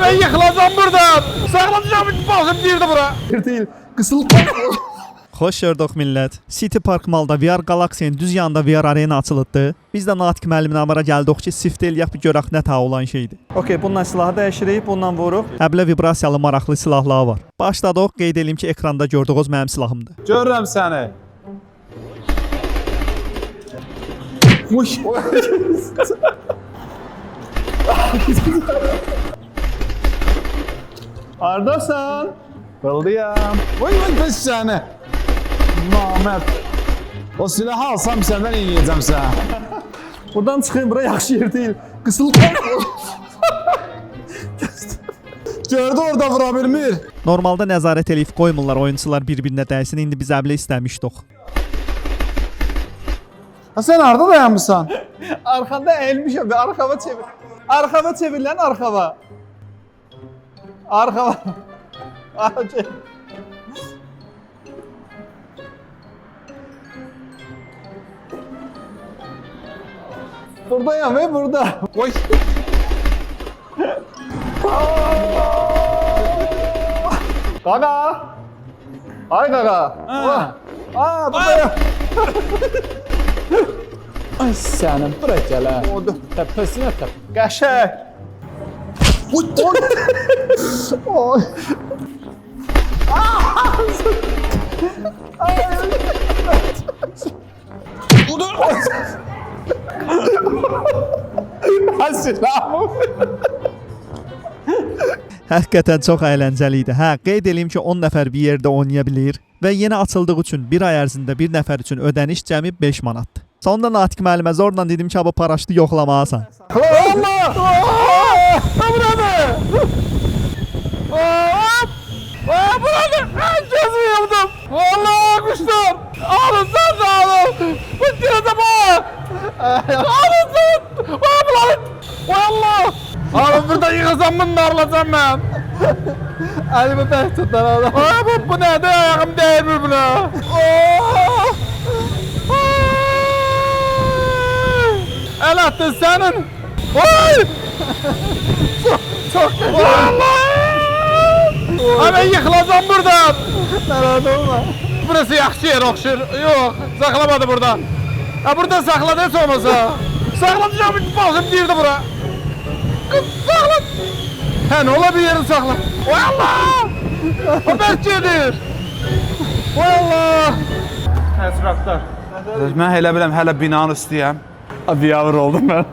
Ben yıkılacağım buradan. Saklanacağım bir bakım girdi bura. Değil. Kısılıp Xoş gördük millət. City Park Mallda VR Galaxy-nin düz yanında VR arena açılıbdı. Biz də Natiq müəllimin amara gəldik ki, sift eləyək bir görək nə ta olan şeydir. Okay, bundan silahı dəyişirik, bundan vuruq. Həblə vibrasiyalı maraqlı silahlar var. Başladıq, qeyd edeyim ki, ekranda gördüyünüz mənim silahımdır. Görürəm səni. Muş. Hardasan? Bıldıyam. Vay pes səni. Namət. O silahı alsam səndən eləyəcəm sənə. Buradan çıxayım, bura yaxşı yer deyil. Kısılıp Gördü orada vura bilmir. Normalda nəzarət eləyib qoymurlar oyunçular bir-birinə dəysin. İndi biz əblə istəmişdik. Ha sən harda dayanmışsan? arkanda eğilmişim ve arkama çevir. Arkama çevir lan arkama. Arkama. Buradayım ve burada. Oy. Kaka. Ay kaka. Aa buradayım. Ay sənin bura gəl hə. Oldu. Tepesine tep. Qəşəng. Oy. Silahım. Həqiqətən çox əyləncəli idi. Hə, qeyd edeyim ki, 10 nəfər bir yerdə oynaya bilir və yeni açıldığı üçün bir ay ərzində bir nəfər üçün ödəniş cəmi 5 manatdır. Sonda Natiq müəllimə zorla dedim ki, bu paraşütü yoxlamalısan. Allah! Buradır! Buradır! Gözümü yaptım! Vallahi kuşlar! Alın sen de alın! Bıkkırıza bak! Alın sen! Buradır! Vallahi! Alın burada yıkasam bunu darlasam ben! Elimi pek tut lan adam. Bu ne de ayağım değil mi buna? El attın senin! Oy! Çok kötü! Ben yıkılacağım buradan! Nerede olma. Burası yaxşı yer oxşur. Yok, saklamadı burada. Ha burada sakladı hiç olmasa. Saklayacağım bir bakım girdi bura. Sakla. He ne ola bir yerini sakla. Oy Allah! O berk gelir. Oy Allah! Həsrətlər. Mən elə biləm hələ binanı istəyəm. Abi yavru oldum ben.